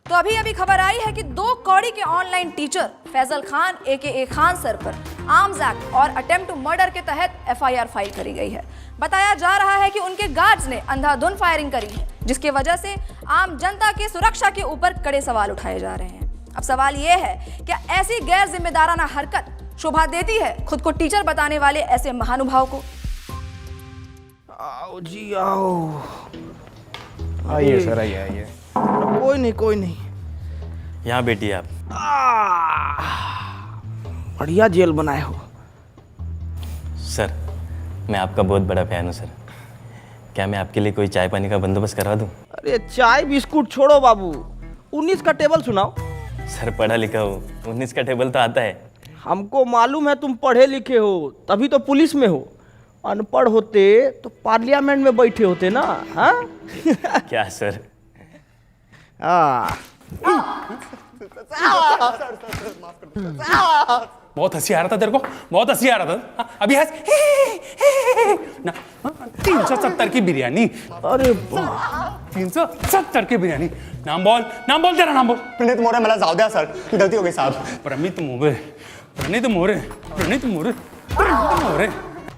तो अभी अभी खबर आई है कि 2 कौड़ी के ऑनलाइन टीचर फैजल खान एके खान सर पर आर्म्स एक्ट और अटेम्प्ट टू मर्डर के तहत एफआईआर फाइल करी गई है। बताया जा रहा है कि उनके गार्ड्स ने अंधाधुंध फायरिंग करी है, जिसकी वजह से आम जनता की सुरक्षा के ऊपर कड़े सवाल उठाए जा रहे हैं। अब सवाल यह है, क्या ऐसी गैर जिम्मेदाराना हरकत शोभा देती है खुद को टीचर बताने वाले ऐसे महानुभाव को? आओ जी आओ। आइए सर, आइए। कोई नहीं। यहाँ बैठिए आप। बढ़िया जेल बनाए हो सर, मैं आपका बहुत बड़ा फैन हूँ सर। क्या मैं आपके लिए कोई चाय पानी का बंदोबस्त करवा दूँ? अरे चाय बिस्कुट छोड़ो बाबू, 19 का टेबल सुनाओ। सर पढ़ा लिखा हो, 19 का टेबल तो आता है। हमको मालूम है तुम पढ़े लिखे हो, तभी तो पुलिस में हो। अनपढ़ होते तो पार्लियामेंट में बैठे होते ना। हाँ क्या सर? बहुत हंसी आ रहा था तेरे को, बहुत हंसी आ रहा था। अभी हंस ना। 370 की बिरयानी। अरे 370 की बिरयानी। नाम बोल तेरा नाम बोल। प्रणीत मोरे, मला जाऊ द्या सर, गलती हो गई साहब। प्रणीत मोरे।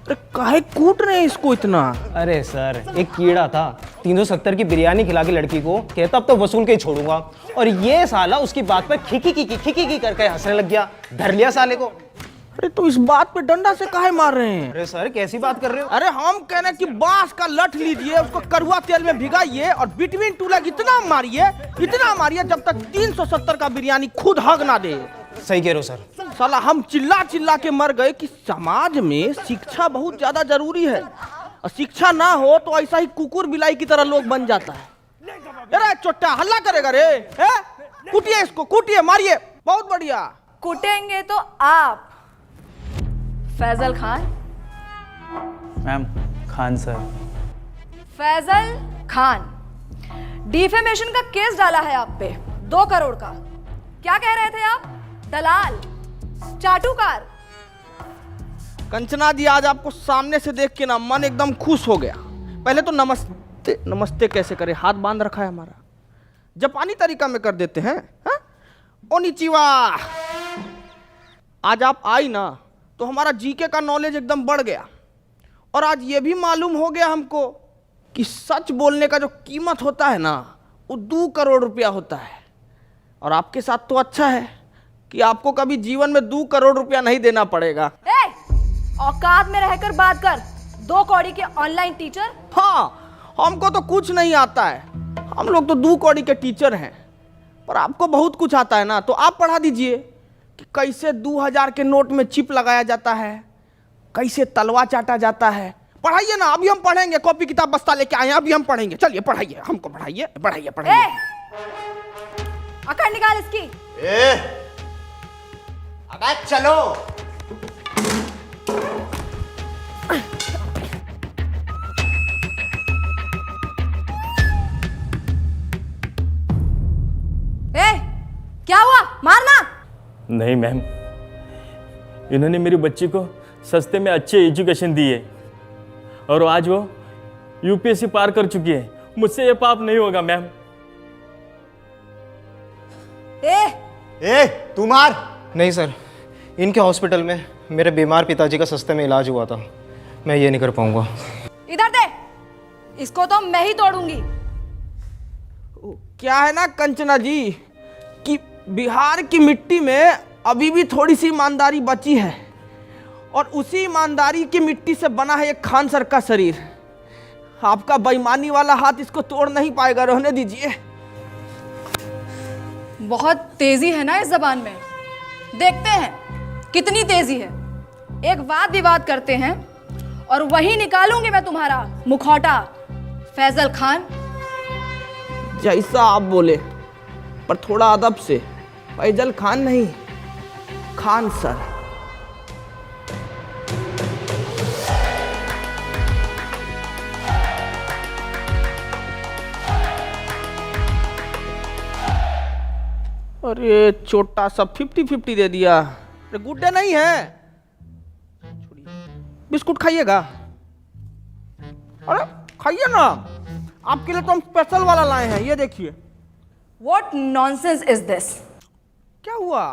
अरे काहे कूट रहे हैं इसको इतना? अरे सर, एक कीड़ा था 370 की बिरयानी खिला के लड़की को, कहता अब तो वसूल के ही छोड़ूंगा, और ये साला उसकी बात पर खिकी करके हंसने लग गया। धर लिया साले को। अरे तो इस बात पे डंडा से काहे मार रहे हैं? अरे सर कैसी बात कर रहे हो? अरे हम कह रहे हैं कि बांस का लठ लीजिए, उसको कड़वा तेल में भिगाइए और बिटवीन टू लेग इतना मारिए जब तक 370 का बिरयानी खुद हग ना दे। सही कह रहे हो सर। साला हम चिल्ला के मर गए कि समाज में शिक्षा बहुत ज्यादा जरूरी है, और शिक्षा ना हो तो ऐसा ही कुकुर बिलाई की तरह लोग बन जाता है। अरे चोट्टा हल्ला करेगा रे, कूटिए इसको, कूटिए, मारिए। बहुत बढ़िया। कुटेंगे तो आप Faisal Khan. Ma'am, Khan sir. Faisal Khan, defamation का केस डाला है आप पे 2 करोड़ का। क्या कह रहे थे आप? दलाल, चाटुकार। कंचना जी, आज आपको सामने से देख के ना मन एकदम खुश हो गया। पहले तो नमस्ते कैसे करे, हाथ बांध रखा है हमारा, जापानी तरीका में कर देते हैं। ओनिचिवा। आज आप आई ना तो हमारा जीके का नॉलेज एकदम बढ़ गया, और आज ये भी मालूम हो गया हमको कि सच बोलने का जो कीमत होता है ना, वो 2 करोड़ रुपया होता है। और आपके साथ तो अच्छा है कि आपको कभी जीवन में 2 करोड़ रुपया नहीं देना पड़ेगा। औकात में रहकर बात कर। 2 कौड़ी के ऑनलाइन टीचर। हाँ, हमको तो कुछ नहीं आता है, हम लोग तो 2 कौड़ी के टीचर हैं, पर आपको बहुत कुछ आता है ना, तो आप पढ़ा दीजिए कि कैसे 2000 के नोट में चिप लगाया जाता है, कैसे तलवा चाटा जाता है। पढ़ाइए ना, अभी हम पढ़ेंगे, कॉपी किताब बस्ता लेके आए हैं, अभी हम पढ़ेंगे। चलिए पढ़ाइए, हमको पढ़ाइए। अकड़ निकाल इसकी। अबे चलो। क्या हुआ? मारना नहीं मैम, इन्होंने मेरी बच्ची को सस्ते में अच्छी एजुकेशन दी है, और आज वो यूपीएससी पार कर चुकी है। मुझसे ये पाप नहीं होगा मैम। तू मार। नहीं सर, इनके हॉस्पिटल में मेरे बीमार पिताजी का सस्ते में इलाज हुआ था, मैं ये नहीं कर पाऊंगा। इधर दे, इसको तो मैं ही तोड़ूंगी। क्या है ना कंचना जी कि बिहार की मिट्टी में अभी भी थोड़ी सी ईमानदारी बची है, और उसी ईमानदारी की मिट्टी से बना है एक खान सर का शरीर। आपका बेईमानी वाला हाथ इसको तोड़ नहीं पाएगा, रहने दीजिए। बहुत तेजी है ना इस जबान में, देखते हैं कितनी तेजी है। एक वाद विवाद करते हैं और वही निकालूंगी मैं तुम्हारा मुखौटा। फैजल खान, जैसा आप बोले, पर थोड़ा अदब से। फैजल खान नहीं, खान सर। अरे छोटा सा 50-50 दे दिया। अरे गुड्डे नहीं है, बिस्कुट खाइएगा? अरे खाइए ना, आपके लिए तो हम स्पेशल वाला लाए हैं, ये देखिए। What nonsense is this? क्या हुआ?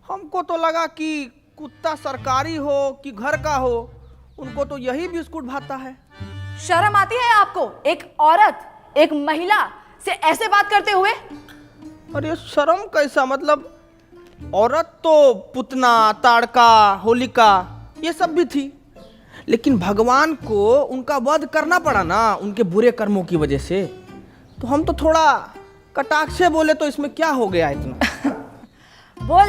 हमको तो लगा कि कुत्ता सरकारी हो कि घर का हो, उनको तो यही बिस्कुट भाता है। शर्म आती है आपको? एक औरत, एक महिला से ऐसे बात करते हुए? अरे शर्म कैसा, मतलब औरत तो पुतना, ताड़का, होलिका ये सब भी थी, लेकिन भगवान को उनका वध करना पड़ा ना उनके बुरे कर्मों की वजह से, तो हम तो थोड़ा कटाक्ष से बोले तो इसमें क्या हो गया इतना। बोल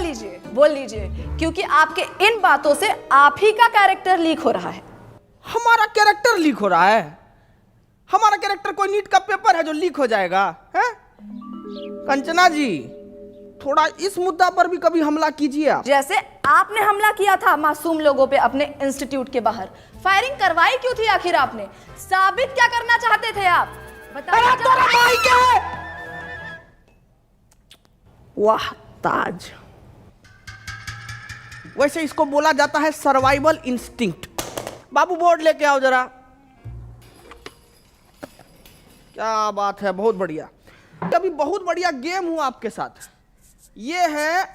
लीजिए, क्योंकि आपके इन बातों से आप ही का कैरेक्टर लीक हो रहा है। हमारा कैरेक्टर लीक हो रहा है? हमारा कैरेक्टर कोई नीट का पेपर है जो लीक हो जाएगा? है कंचना जी, थोड़ा इस मुद्दा पर भी कभी हमला कीजिए आप। जैसे आपने हमला किया था मासूम लोगों पे अपने इंस्टीट्यूट के बाहर। फायरिंग करवाई क्यों थी आखिर आपने? साबित क्या करना चाहते थे आप? बताइए। वाह ताज, वैसे इसको बोला जाता है सर्वाइवल इंस्टिंक्ट। बाबू बोर्ड लेके आओ जरा। क्या बात है, बहुत बढ़िया। कभी बहुत बढ़िया गेम हुआ आपके साथ। ये है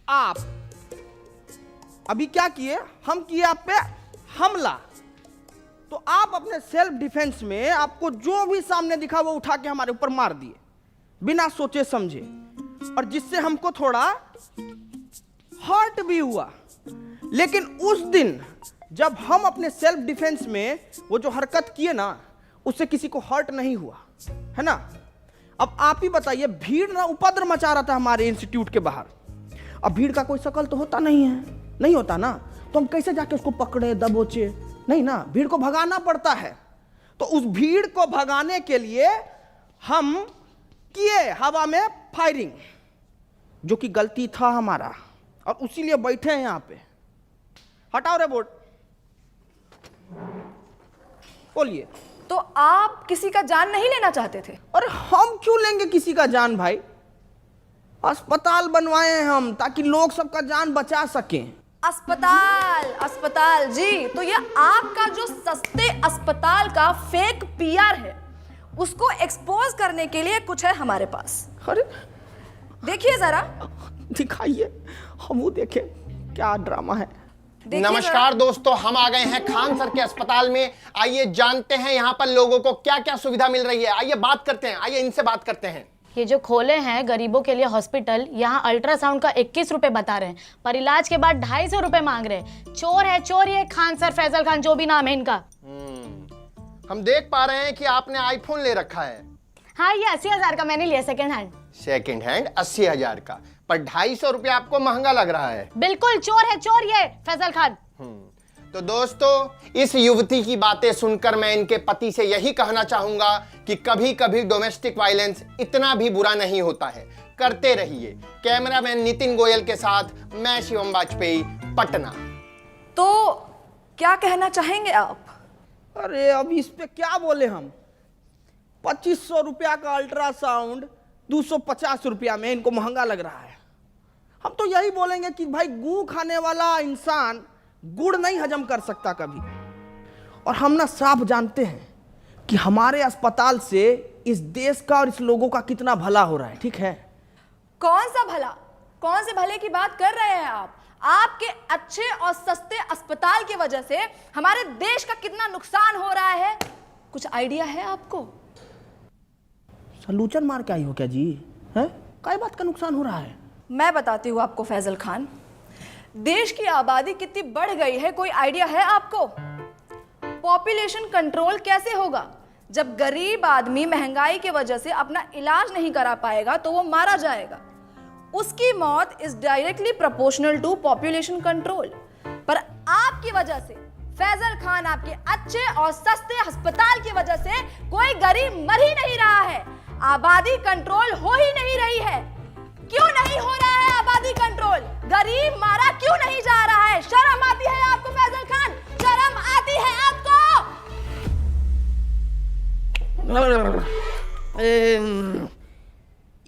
आप। अभी क्या किए? हम किए आप पे हमला, तो आप अपने सेल्फ डिफेंस में आपको जो भी सामने दिखा वो उठा के हमारे ऊपर मार दिए बिना सोचे समझे, और जिससे हमको थोड़ा हर्ट भी हुआ। लेकिन उस दिन जब हम अपने सेल्फ डिफेंस में वो जो हरकत किए ना, उससे किसी को हर्ट नहीं हुआ, है ना? अब आप ही बताइए, भीड़ ना उपद्रव मचा रहा था हमारे इंस्टीट्यूट के बाहर। अब भीड़ का कोई शकल तो होता नहीं है, नहीं होता ना, तो हम कैसे जाके उसको पकड़े दबोचे? नहीं ना, भीड़ को भगाना पड़ता है। तो उस भीड़ को भगाने के लिए हम किए हवा में फायरिंग, जो कि गलती था हमारा, और उसीलिए बैठे हैं यहां पे। हटाओ रे बोर्ड, बोलिए। तो आप किसी का जान नहीं लेना चाहते थे? अरे हम क्यों लेंगे किसी का जान भाई? अस्पताल बनवाए हैं हम ताकि लोग सबका जान बचा सकें। अस्पताल जी, तो ये आपका जो सस्ते अस्पताल का फेक पीआर है, उसको एक्सपोज करने के लिए कुछ है हमारे पास। अरे देखिए जरा, दिखाइए, हम वो देखें क्या ड्रामा है। नमस्कार दोस्तों, हम आ गए हैं खान सर के अस्पताल में। आइए जानते हैं यहाँ पर लोगों को क्या क्या सुविधा मिल रही है। आइए बात करते हैं, आइए इनसे बात करते हैं। ये जो खोले हैं गरीबों के लिए हॉस्पिटल, यहाँ अल्ट्रासाउंड का 21 रुपए बता रहे हैं, पर इलाज के बाद 250 रुपए मांग रहे हैं। चोर है चोर, ये खान सर, फैजल खान, जो भी नाम है इनका। हम देख पा रहे हैं कि आपने आईफोन ले रखा है। हाँ, ये 80,000 का मैंने लिया सेकंड हैंड। सेकंड हैंड 80,000 का, पर 250 रुपया आपको महंगा लग रहा है। बिल्कुल चोर है चोर ये फैजल खान। तो दोस्तों, इस युवती की बातें सुनकर मैं इनके पति से यही कहना चाहूंगा कि कभी कभी डोमेस्टिक वायलेंस इतना भी बुरा नहीं होता है। करते रहिए। कैमरामैन नितिन गोयल के साथ मैं शिवम वाजपेयी, पटना। तो क्या कहना चाहेंगे आप? अरे अब इस पे क्या बोले हम? 2500 रुपया का अल्ट्रासाउंड 250 रुपया में इनको महंगा लग रहा है। हम तो यही बोलेंगे कि भाई, गू खाने वाला इंसान गुड़ नहीं हजम कर सकता कभी। और हम ना साफ जानते हैं कि हमारे अस्पताल से इस देश का और इस लोगों का कितना भला हो रहा है, ठीक है? कौन सा भला? कौन से भले की बात कर रहे हैं आप? आपके अच्छे और सस्ते अस्पताल की वजह से हमारे देश का कितना नुकसान हो रहा है, कुछ आइडिया है आपको? सलूचन मार के आई हो क्या जी? हैं? काय बात का नुकसान हो रहा है? मैं बताती हूँ आपको फैजल खान। देश की आबादी कितनी बढ़ गई है, कोई आइडिया है आपको? पॉपुलेशन कंट्रोल कैसे होगा? जब गरीब आदमी महंगाई की वजह से अपना इलाज नहीं करा पाएगा तो वो मारा जाएगा। उसकी मौत is directly proportional to population control. पर आपकी वजह से, फैजल खान, आपके अच्छे और सस्ते अस्पताल की वजह से कोई गरीब मर ही नहीं रहा है, आबादी कंट्रोल हो ही नहीं रही है। क्यों नहीं हो रहा है आबादी कंट्रोल? गरीब मारा क्यों नहीं जा रहा है? शर्म आती है आपको फैजल खान? शर्म आती है आपको?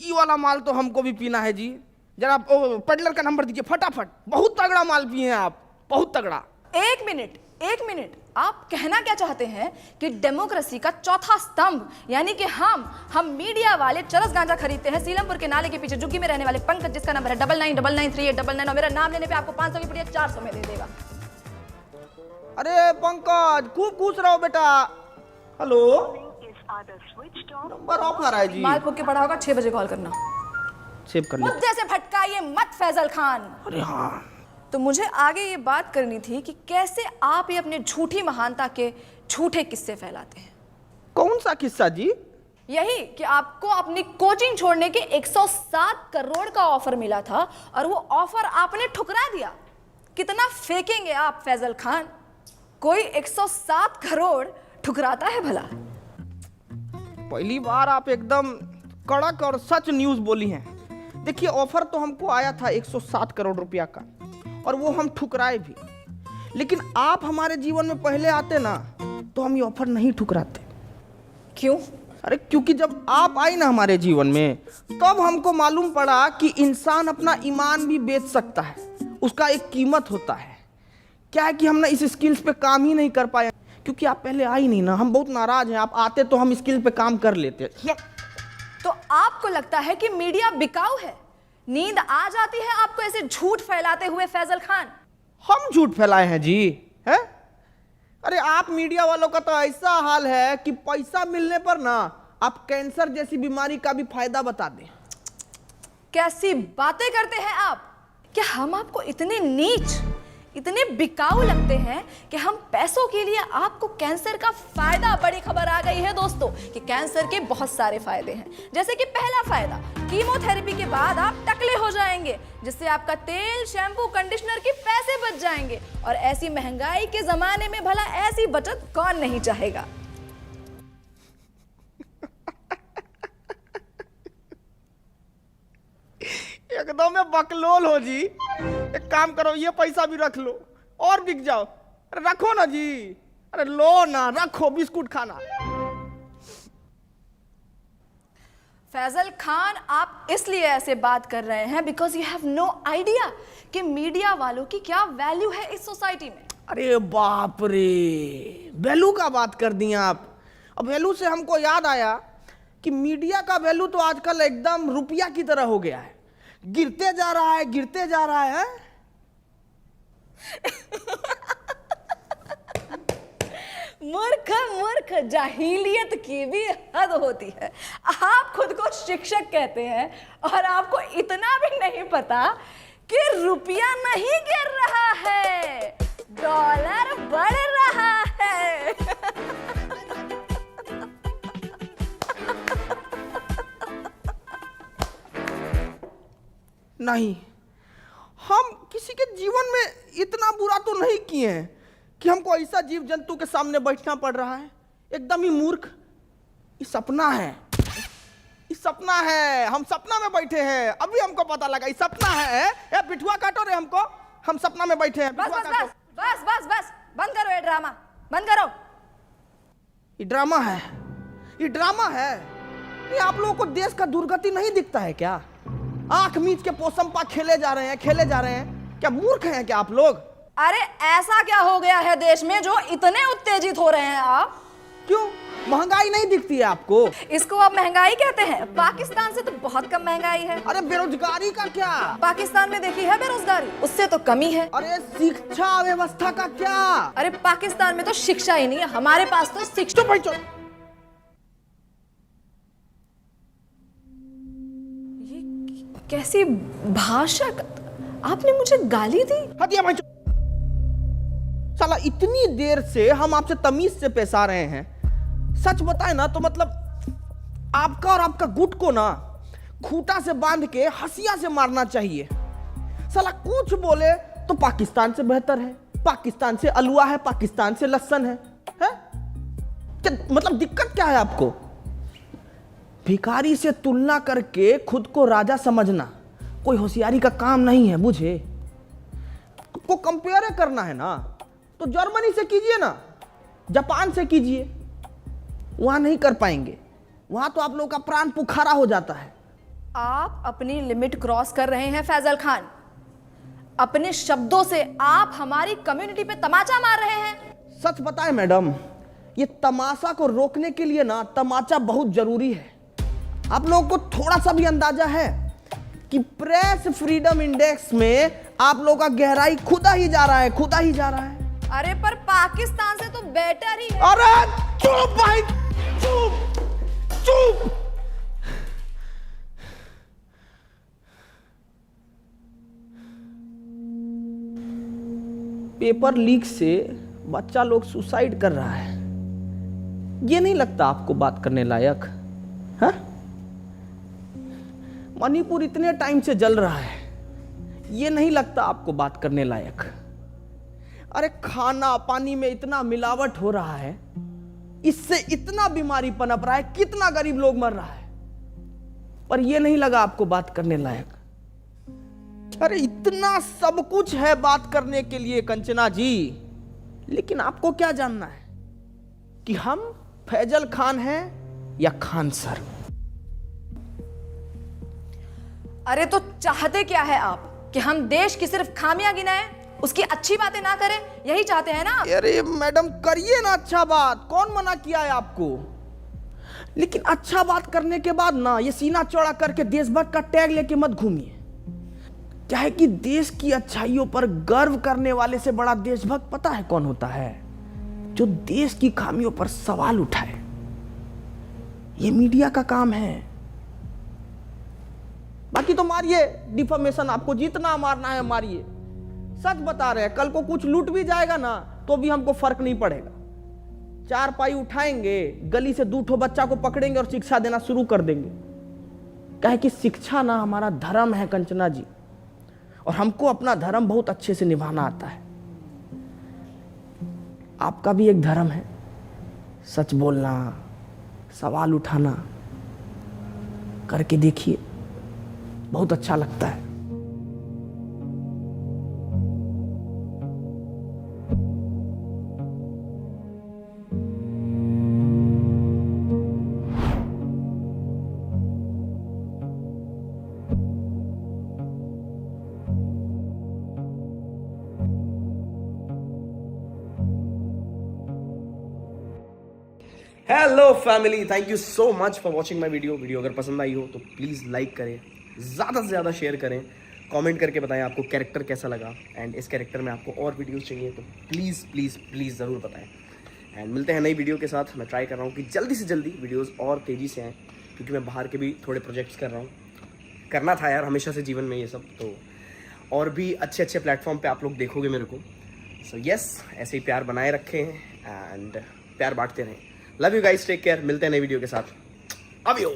ये वाला माल तो हमको भी पीना है जी। जरा पेडलर का नंबर दीजिए फटाफट। बहुत तगड़ा माल पिए हैं आप, बहुत तगड़ा। एक एक मिनट, आप कहना क्या चाहते हैं कि डेमोक्रेसी का चौथा स्तंभ यानी कि हम मीडिया वाले चरस गांजा खरीदते हैं सीलमपुर के नाले के पीछे झुग्गी में रहने वाले पंकज, जिसका नंबर है 99993899, और मेरा नाम लेने पे आपको 500 की पुड़िया 400 में दे देगा। अरे पंकज, खूब खुश रहो बेटा। हेलो, नंबर ऑफ आ रहा है जी। माल फूक के पड़ा होगा, 6 बजे कॉल करना। सेव कर ले। मुद्दे से भटकाइए मत फैजल खान। अरे हाँ, तो मुझे आगे ये बात करनी थी कि कैसे आप ये अपने झूठी महानता के झूठे किस्से फैलाते हैं। कौन सा किस्सा जी? यही कि आपको अपनी कोचिंग छोड़ने के 107 करोड़ का ऑफर मिला था और वो ऑफर आपने ठुकरा दिया। कितना फेंकेंगे आप फैजल खान? कोई 107 करोड़ ठुकराता है भला? पहली बार आप एकदम कड़क और सच न्यूज बोली हैं। देखिए, ऑफर तो हमको आया था 107 करोड़ रुपया का, और वो हम ठुकराए भी। लेकिन आप हमारे जीवन में पहले आते ना, तो हम ये ऑफर नहीं ठुकराते। क्यों? अरे क्योंकि जब आप आई ना हमारे जीवन में, तब हमको मालूम पड़ा कि इंसान अपना ईमान भी बेच सकता है, उसका एक कीमत होता है। क्या है कि हम ना इस स्किल्स पे काम ही नहीं कर पाए, क्योंकि आप पहले आई नहीं ना। हम बहुत नाराज हैं, आप आते तो हम स्किल पे काम कर लेते। तो आपको लगता है कि मीडिया बिकाऊ है? नींद आ जाती है आपको ऐसे झूठ फैलाते हुए फैजल खान? हम झूठ फैलाए हैं जी? हैं? अरे आप मीडिया वालों का तो ऐसा हाल है कि पैसा मिलने पर ना आप कैंसर जैसी बीमारी का भी फायदा बता दें। कैसी बातें करते हैं आप? क्या हम आपको इतने नीच, इतने बिकाऊ लगते हैं कि हम पैसों के लिए आपको कैंसर का फायदा? बड़ी खबर आ गई है दोस्तों कि कैंसर के बहुत सारे फायदे हैं। जैसे कि पहला फायदा, कीमोथेरेपी के बाद आप टकले हो जाएंगे, जिससे आपका तेल, शैम्पू, कंडीशनर के पैसे बच जाएंगे। और ऐसी महंगाई के जमाने में भला ऐसी बचत कौन नहीं चाहेगा? एकदम में बकलोल हो जी। एक काम करो, ये पैसा भी रख लो और बिक जाओ। अरे रखो ना जी, अरे लो ना, रखो, बिस्कुट खाना। फैजल खान, आप इसलिए ऐसे बात कर रहे हैं because you have no idea कि मीडिया वालों की क्या वैल्यू है इस सोसाइटी में। अरे बाप रे, वैल्यू का बात कर दिया आप। अब वैल्यू से हमको याद आया कि मीडिया का वैल्यू तो आजकल एकदम रुपया की तरह हो गया है, गिरते जा रहा है, गिरते जा रहा है। मूर्ख मूर्ख, जाहिलियत की भी हद होती है। आप खुद को शिक्षक कहते हैं और आपको इतना भी नहीं पता कि रुपया नहीं गिर रहा है, डॉलर बढ़ रहा है। नहीं, हम किसी के जीवन में इतना बुरा तो नहीं किए हैं कि हमको ऐसा जीव जंतु के सामने बैठना पड़ रहा है। एकदम ही मूर्ख। ये सपना है, ये सपना है। हम सपना में बैठे हैं, अभी हमको पता लगा ये सपना है। ए पिठुआ काटो रे हमको, हम सपना में बैठे हैं। बस बस बस बस बस बस, बंद करो ये ड्रामा, बंद करो। ये ड्रामा है, ये ड्रामा है। ये आप लोगों को देश का दुर्गति नहीं दिखता है क्या? आंख मीच के पोसंपा खेले जा रहे हैं, खेले जा रहे हैं। क्या मूर्ख हैं क्या आप लोग? अरे ऐसा क्या हो गया है देश में जो इतने उत्तेजित हो रहे हैं आप? क्यों, महंगाई नहीं दिखती है आपको? इसको आप महंगाई कहते हैं? पाकिस्तान से तो बहुत कम महंगाई है। अरे बेरोजगारी का क्या? पाकिस्तान में देखी है बेरोजगारी, उससे तो कमी है। अरे शिक्षा व्यवस्था का क्या? अरे पाकिस्तान में तो शिक्षा ही नहीं है, हमारे पास तो शिक्षा। ये कैसी भाषा? आपने मुझे गाली दी? हटिया भाई। साला इतनी देर से हम आपसे तमीज से पेश आ रहे हैं। सच बताए ना तो मतलब आपका और आपका गुट को ना खूंटा से बांध के हंसिया से मारना चाहिए। साला कुछ बोले तो पाकिस्तान से बेहतर है, पाकिस्तान से अलुआ है, पाकिस्तान से लहसन है? क्या मतलब दिक्कत क्या है आपको? भिखारी से तुलना करके खुद को राजा समझना कोई होशियारी का काम नहीं है, बुझे? को कंपेयर करना है ना तो जर्मनी से कीजिए ना, जापान से कीजिए। वहां नहीं कर पाएंगे, वहां तो आप लोगों का प्राण पुखारा हो जाता है। आप अपनी लिमिट क्रॉस कर रहे हैं फैजल खान। अपने शब्दों से आप हमारी कम्युनिटी पे तमाचा मार रहे हैं। सच बताएं मैडम, ये तमाशा को रोकने के लिए ना तमाचा बहुत जरूरी है। आप लोगों को थोड़ा सा भी अंदाजा है कि प्रेस फ्रीडम इंडेक्स में आप लोगों का गहराई खुदा ही जा रहा है, खुदा ही जा रहा है। अरे पर पाकिस्तान से तो बेटर ही है। अरे चुप भाई, चुप चुप। पेपर लीक से बच्चा लोग सुसाइड कर रहा है, ये नहीं लगता आपको बात करने लायक? हाँ? मणिपुर इतने टाइम से जल रहा है, ये नहीं लगता आपको बात करने लायक? अरे खाना पानी में इतना मिलावट हो रहा है, इससे इतना बीमारी पनप रहा है, कितना गरीब लोग मर रहा है, पर यह नहीं लगा आपको बात करने लायक? अरे इतना सब कुछ है बात करने के लिए कंचना जी, लेकिन आपको क्या जानना है कि हम फैजल खान हैं या खान सर? अरे तो चाहते क्या है आप कि हम देश की सिर्फ खामियां गिनाएं, उसकी अच्छी बातें ना करें? यही चाहते हैं ना आप? अरे मैडम करिए ना अच्छा बात, कौन मना किया है आपको? लेकिन अच्छा बात करने के बाद ना ये सीना चौड़ा करके देशभक्त का टैग लेके मत घूमिए। क्या है कि देश की अच्छाइयों पर गर्व करने वाले से बड़ा देशभक्त पता है कौन होता है? जो देश की खामियों पर सवाल उठाए। ये मीडिया का काम है। बाकी तो मारिए डिफॉर्मेशन, आपको जितना मारना है मारिए। सच बता रहे हैं, कल को कुछ लूट भी जाएगा ना तो भी हमको फर्क नहीं पड़ेगा। 4 पाई उठाएंगे, गली से 2 ठो बच्चा को पकड़ेंगे और शिक्षा देना शुरू कर देंगे। कहे कि शिक्षा ना हमारा धर्म है कंचना जी, और हमको अपना धर्म बहुत अच्छे से निभाना आता है। आपका भी एक धर्म है, सच बोलना, सवाल उठाना। करके देखिए, बहुत अच्छा लगता है। Hello family, thank you so much for watching my video अगर पसंद आई हो तो प्लीज़ लाइक करें, ज़्यादा से ज़्यादा शेयर करें, कमेंट करके बताएं आपको कैरेक्टर कैसा लगा, एंड इस कैरेक्टर में आपको और वीडियोस चाहिए तो प्लीज़ प्लीज़ प्लीज़ ज़रूर बताएं। एंड मिलते हैं नई वीडियो के साथ। मैं ट्राई कर रहा हूँ कि जल्दी से जल्दी वीडियोज़ और तेज़ी से आएँ, क्योंकि मैं बाहर के भी थोड़े प्रोजेक्ट्स कर रहा हूँ। करना था यार हमेशा से जीवन में ये सब, तो और भी अच्छे अच्छे प्लेटफॉर्म पर आप लोग देखोगे मेरे को। सो यस, ऐसे ही प्यार बनाए रखें एंड प्यार बांटते रहें। Love you guys, take care. मिलते हैं नई वीडियो के साथ। अब यू।